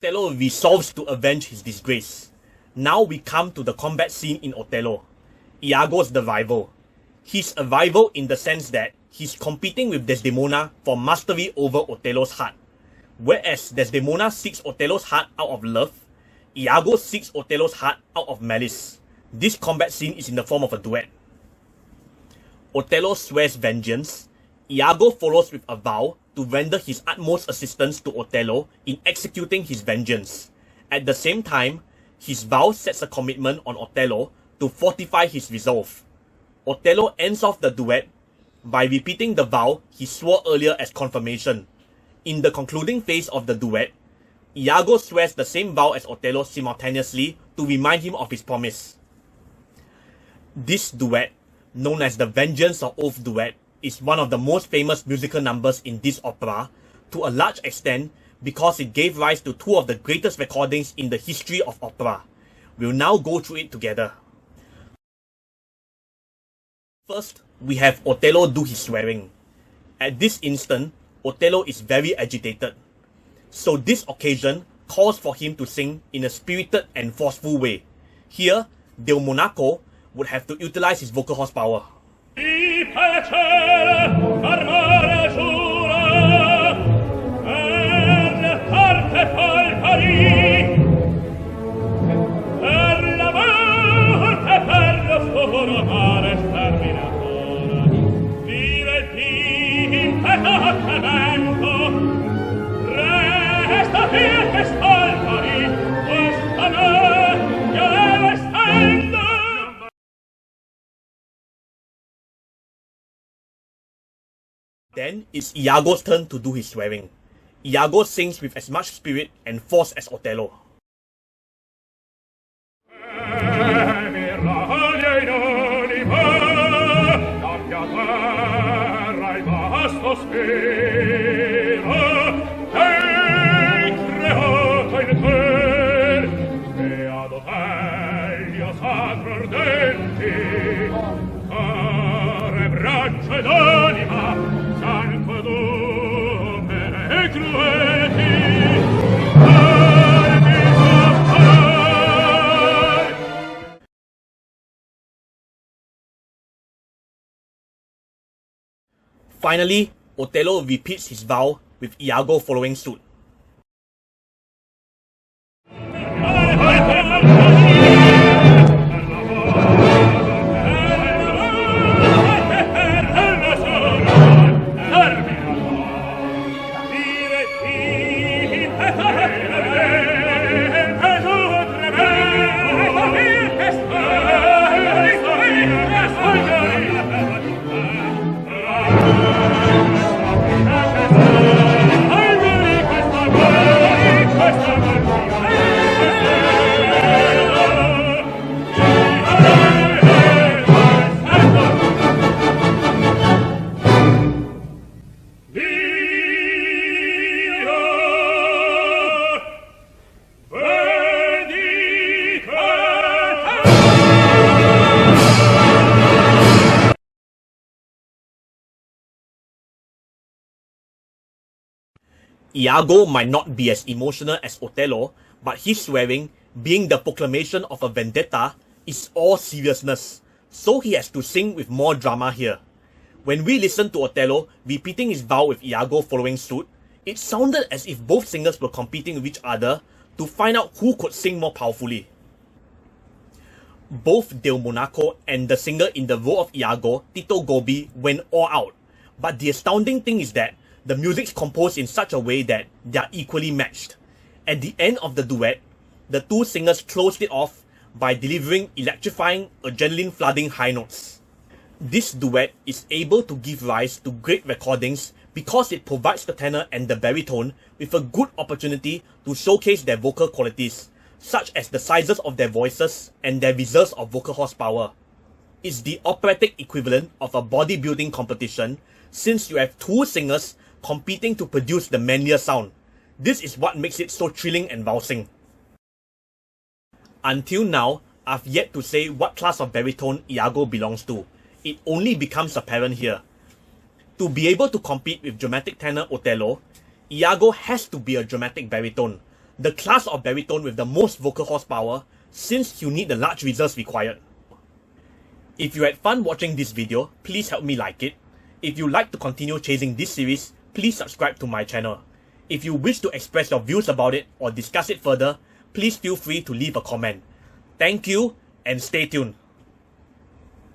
Othello resolves to avenge his disgrace. Now we come to the combat scene in Othello. Iago's the rival. He's a rival in the sense that he's competing with Desdemona for mastery over Othello's heart. Whereas Desdemona seeks Othello's heart out of love, Iago seeks Othello's heart out of malice. This combat scene is in the form of a duet. Othello swears vengeance. Iago follows with a vow to render his utmost assistance to Othello in executing his vengeance. At the same time, his vow sets a commitment on Othello to fortify his resolve. Othello ends off the duet by repeating the vow he swore earlier as confirmation. In the concluding phase of the duet, Iago swears the same vow as Othello simultaneously to remind him of his promise. This duet, known as the Vengeance or Oath duet, is one of the most famous musical numbers in this opera, to a large extent because it gave rise to two of the greatest recordings in the history of opera. We'll now go through it together. First, we have Othello do his swearing. At this instant, Othello is very agitated. So this occasion calls for him to sing in a spirited and forceful way. Here, Del Monaco would have to utilize his vocal horsepower. Then it's Iago's turn to do his swearing. Iago sings with as much spirit and force as Othello. Finally, Othello repeats his vow with Iago following suit. Iago might not be as emotional as Othello, but his swearing, being the proclamation of a vendetta, is all seriousness, so he has to sing with more drama here. When we listen to Othello repeating his vow with Iago following suit, it sounded as if both singers were competing with each other to find out who could sing more powerfully. Both Del Monaco and the singer in the role of Iago, Tito Gobbi, went all out, but the astounding thing is that the music's composed in such a way that they are equally matched. At the end of the duet, the two singers closed it off by delivering electrifying, adrenaline-flooding high notes. This duet is able to give rise to great recordings because it provides the tenor and the baritone with a good opportunity to showcase their vocal qualities, such as the sizes of their voices and their reserves of vocal horsepower. It's the operatic equivalent of a bodybuilding competition, since you have two singers competing to produce the manlier sound. This is what makes it so thrilling and rousing. Until now, I've yet to say what class of baritone Iago belongs to. It only becomes apparent here. To be able to compete with dramatic tenor Othello, Iago has to be a dramatic baritone. the class of baritone with the most vocal horsepower, since he'll need the large reserves required. If you had fun watching this video, please help me like it. If you like to continue chasing this series, please subscribe to my channel. If you wish to express your views about it or discuss it further, please feel free to leave a comment. Thank you and stay tuned.